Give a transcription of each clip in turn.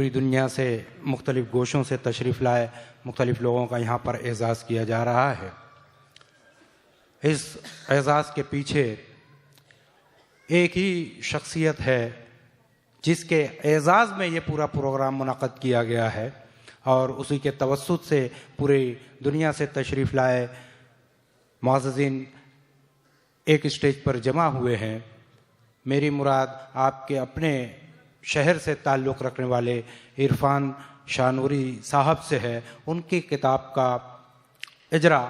पूरी दुनिया से मुख्तलिफ़ गोशों से तशरीफ़ लाए मुख्तलिफ़ लोगों का यहाँ पर एज़ाज़ किया जा रहा है। इस एज़ाज़ के पीछे एक ही शख्सियत है जिसके एज़ाज़ में ये पूरा प्रोग्राम मुनक़्क़द किया गया है और उसी के तवस्सुत से पूरी दुनिया से तशरीफ़ लाए मुअज़्ज़िज़ीन एक स्टेज पर जमा हुए हैं। मेरी मुराद आपके अपने शहर से ताल्लुक़ रखने वाले इरफान शानूरी साहब से है। उनकी किताब का इजरा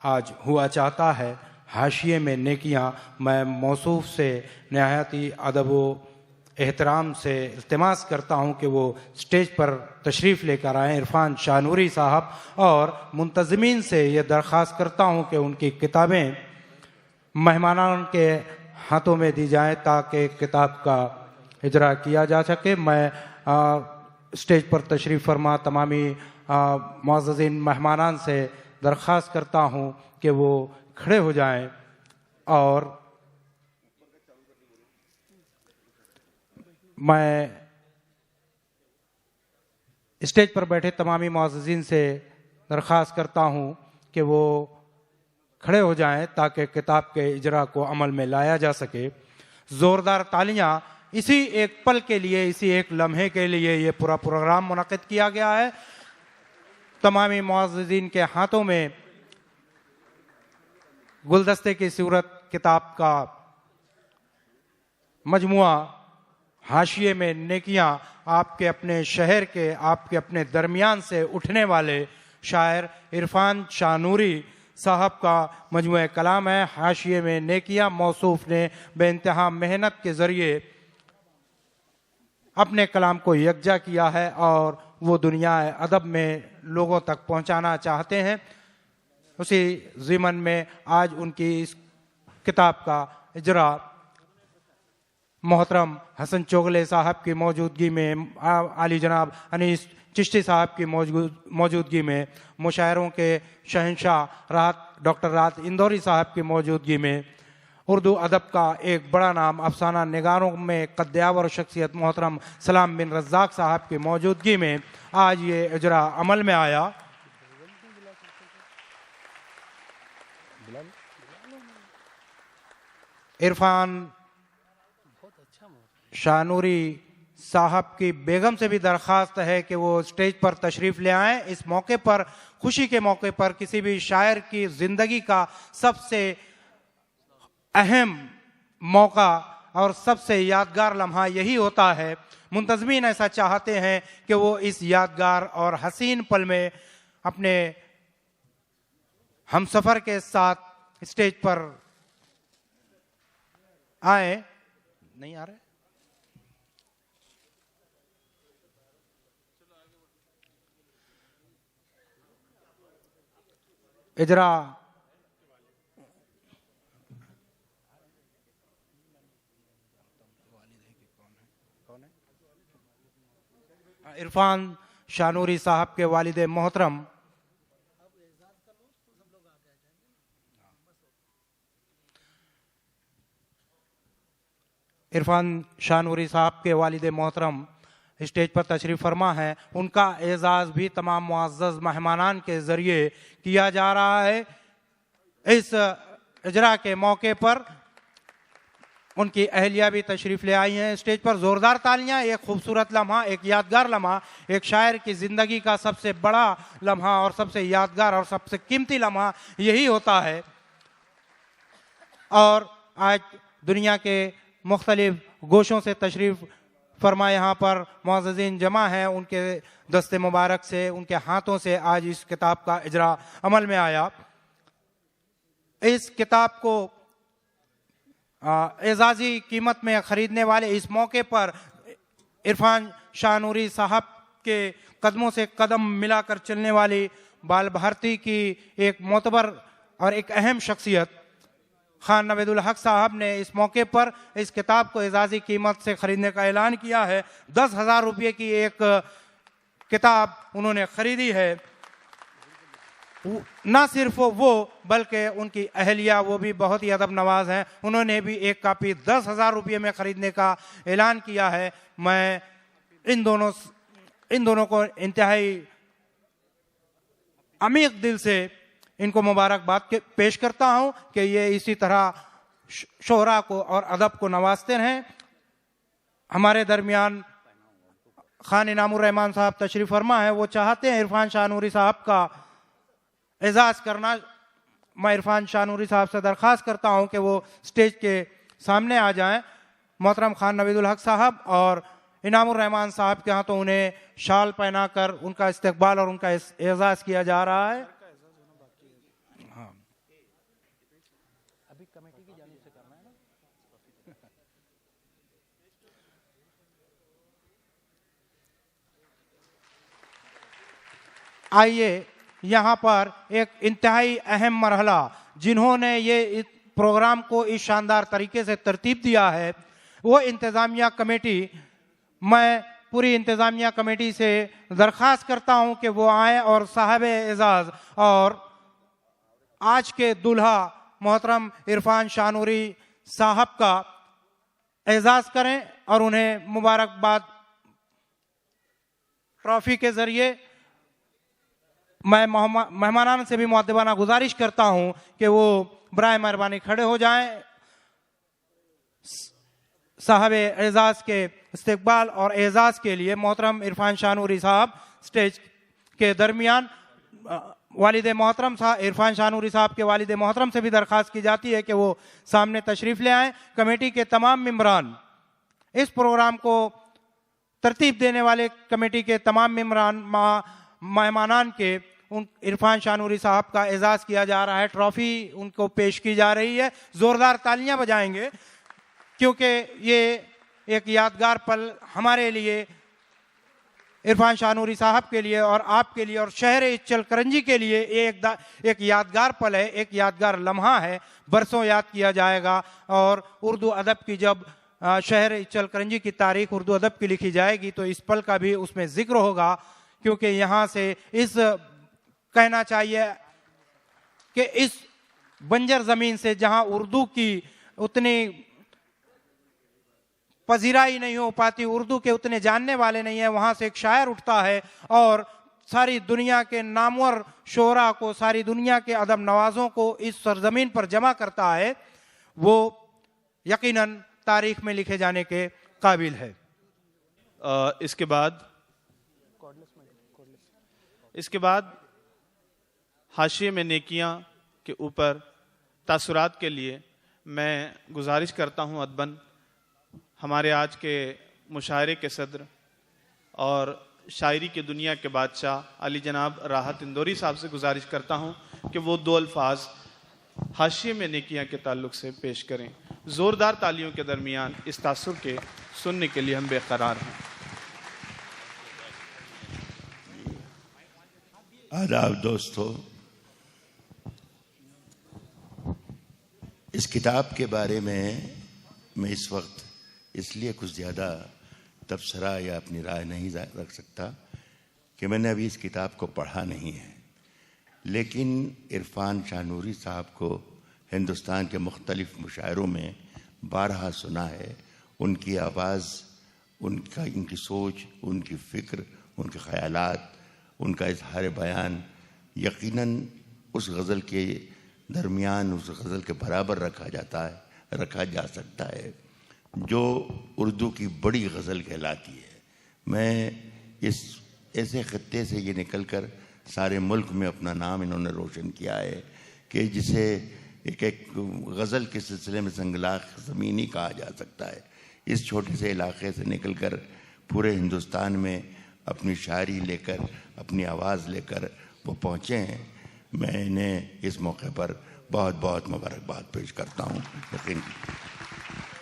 आज हुआ चाहता है। हाशिए में नेकियां, मैं मौसूफ़ से नहायत ही अदब व एहतराम से इल्तिमास करता हूं कि वो स्टेज पर तशरीफ़ लेकर आएँ इरफान शानूरी साहब, और मुंतज़मीन से ये दरख्वास्त करता हूं कि उनकी किताबें मेहमानान के हाथों में दी जाएं ताकि किताब का इजरा किया जा सके। मैं स्टेज पर तशरीफ़ फरमा तमामी मुअज़्ज़िज़ीन मेहमानान से दरख्वास्त करता हूं कि वो खड़े हो जाएं और मैं स्टेज पर बैठे तमामी मुअज़्ज़िज़ीन से दरख्वास्त करता हूं कि वो खड़े हो जाएं ताकि किताब के इजरा को अमल में लाया जा सके। ज़ोरदार तालियां इसी एक पल के लिए, इसी एक लम्हे के लिए ये पूरा प्रोग्राम मुनक़्क़िद किया गया है। तमामी मुअज़्ज़िज़ीन के हाथों में गुलदस्ते की सूरत किताब का मजमुआ हाशिए में नेकियां, आपके अपने शहर के, आपके अपने दरमियान से उठने वाले शायर इरफान शानूरी साहब का मजमुआ कलाम है। हाशिए में नेकियां मौसूफ़ ने बेइंतहा मेहनत के ज़रिए अपने कलाम को यकजा किया है और वो दुनिया अदब में लोगों तक पहुंचाना चाहते हैं। उसी ज़िमन में आज उनकी इस किताब का इजरा मोहतरम हसन चोगले साहब की मौजूदगी में, आली जनाब अनीस चिश्ती साहब की मौजूदगी में, मुशायरों के शहंशाह डॉक्टर राहत इंदौरी साहब की मौजूदगी में, उर्दू अदब का एक बड़ा नाम अफसाना निगारों में कद्दावर शख्सियत मोहतरम सलाम बिन रज़्ज़ाक़ साहब की मौजूदगी में आज ये इजरा अमल में आया। इरफान शानूरी साहब की बेगम से भी दरख्वास्त है कि वो स्टेज पर तशरीफ़ ले आएं। इस मौके पर, खुशी के मौके पर, किसी भी शायर की ज़िंदगी का सबसे अहम मौका और सबसे यादगार लम्हा यही होता है। मुंतज़मीन ऐसा चाहते हैं कि वो इस यादगार और हसीन पल में अपने हमसफ़र के साथ स्टेज पर आए। नहीं आ रहे? इजरा इरफान शानूरी साहब के वालिद मोहतरम इरफान शानूरी साहब के वालिद मोहतरम स्टेज पर तशरीफ़ फरमा है। उनका एज़ाज़ भी तमाम मुअज़्ज़ज़ मेहमानान के ज़रिए किया जा रहा है। इस इजरा के मौके पर उनकी अहलिया भी तशरीफ़ ले आई हैं स्टेज पर। ज़ोरदार तालियां। एक खूबसूरत लम्हा, एक यादगार लम्हा, एक शायर की ज़िंदगी का सबसे बड़ा लम्हा और सबसे यादगार और सबसे कीमती लम्हा यही होता है। और आज दुनिया के मुख्तलिफ गोशों से तशरीफ़ फरमा यहाँ पर मुअज़्ज़िज़ीन जमा हैं। उनके दस्ते मुबारक से, उनके हाथों से आज इस किताब का इजरा अमल में आया। इस किताब को एजाज़ी कीमत में ख़रीदने वाले इस मौके पर इरफान शानूरी साहब के कदमों से कदम मिलाकर चलने वाली बाल भारती की एक मोतबर और एक अहम शख्सियत खान नवेदुल हक साहब ने इस मौके पर इस किताब को एजाज़ी कीमत से ख़रीदने का ऐलान किया है। 10,000 रुपये की एक किताब उन्होंने ख़रीदी है। ना सिर्फ वो बल्कि उनकी अहलिया, वो भी बहुत ही अदब नवाज हैं, उन्होंने भी एक कापी 10,000 रुपये में ख़रीदने का ऐलान किया है। मैं इन दोनों इन दोनों को इंतहाई अमीक दिल से इनको मुबारकबाद पेश करता हूं कि ये इसी तरह शोहरा को और अदब को नवाजते रहें। हमारे दरमियान खान इनामुर रहमान साहब तशरीफ फरमा है, वो चाहते हैं इरफान शाह नूरी साहब का एजाज करना। मैं इरफान शाह नूरी साहब से दरख्वास्त करता हूं कि वो स्टेज के सामने आ जाएं। मोहतरम खान नवीदुल हक साहब और इनामुर रहमान साहब के यहाँ तो उन्हें शाल पहनाकर उनका इस्तकबाल और उनका एजाज किया जा रहा है। हाँ, अभी कमेटी की जानिब से करना है ना। आइए यहाँ पर एक इंतहाई अहम मरहला जिन्होंने ये इस प्रोग्राम को इस शानदार तरीके से तरतीब दिया है, वो इंतज़ामिया कमेटी, मैं पूरी इंतज़ामिया कमेटी से दरख्वास्त करता हूं कि वो आए और साहब एजाज और आज के दुल्हा मोहतरम इरफान शाह नूरी साहब का एजाज करें और उन्हें मुबारकबाद ट्रॉफी के जरिए। मैं मेहमानान से भी मुअद्दबाना गुजारिश करता हूं कि वो बराए मेहरबानी खड़े हो जाएं। साहब एजाज के इस्तकबाल और एजाज के लिए मोहतरम इरफान शाह नूरी साहब स्टेज के दरमियान वालिद मोहतरम साहब इरफान शाह नूरी साहब के वालिद मोहतरम से भी दरख्वास्त की जाती है कि वो सामने तशरीफ ले आएं। कमेटी के तमाम मेंबरान, इस प्रोग्राम को तरतीब देने वाले कमेटी के तमाम मेहमानान के उन इरफान शाह नूरी साहब का एजाज किया जा रहा है। ट्रॉफी उनको पेश की जा रही है। जोरदार तालियां बजाएंगे क्योंकि ये एक यादगार पल हमारे लिए, इरफान शाह नूरी साहब के लिए और आपके लिए और शहर इच्चल करंजी के लिए एक यादगार पल है, एक यादगार लम्हा है, बरसों याद किया जाएगा। और उर्दू अदब की जब शहर इच्चल करंजी की तारीख उर्दू अदब की लिखी जाएगी तो इस पल का भी उसमें जिक्र होगा, क्योंकि यहाँ से इस कहना चाहिए कि इस बंजर जमीन से जहाँ उर्दू की उतनी पजीराई नहीं हो पाती, उर्दू के उतने जानने वाले नहीं है, वहां से एक शायर उठता है और सारी दुनिया के नामवर शोरा को, सारी दुनिया के अदब नवाजों को इस सरजमीन पर जमा करता है। वो यकीनन तारीख में लिखे जाने के काबिल है। इसके बाद हाशिए में नेकियां के ऊपर तासुरात के लिए मैं गुजारिश करता हूं अदबन हमारे आज के मुशायरे के सदर और शायरी की दुनिया के बादशाह अली जनाब राहत इंदौरी साहब से गुजारिश करता हूं कि वो दो अल्फाज हाशिए में नेकियां के ताल्लुक से पेश करें। जोरदार तालियों के दरमियान इस तासुर के सुनने के लिए हम बेकरार हैं। आदाब दोस्तों, इस किताब के बारे में मैं इस वक्त इसलिए कुछ ज़्यादा तबसरा या अपनी राय नहीं रख सकता कि मैंने अभी इस किताब को पढ़ा नहीं है, लेकिन इरफान शाह नूरी साहब को हिंदुस्तान के मुख्तलिफ मुशायरों में बारहा सुना है। उनकी आवाज़, उनकी सोच, उनकी फ़िक्र, उनके ख़यालात, उनका इजहार बयान यकीनन उस गज़ल के दरमियान, उस गज़ल के बराबर रखा जा सकता है जो उर्दू की बड़ी गज़ल कहलाती है। मैं इस ऐसे ख़त्ते से ये निकलकर सारे मुल्क में अपना नाम इन्होंने रोशन किया है कि जिसे एक गज़ल के सिलसिले में संगलाख ज़मीन ही कहा जा सकता है। इस छोटे से इलाके से निकलकर पूरे हिंदुस्तान में अपनी शायरी लेकर, अपनी आवाज़ लेकर वो पहुँचे हैं। मैं इन्हें इस मौके पर बहुत बहुत मुबारकबाद पेश करता हूँ। यकीन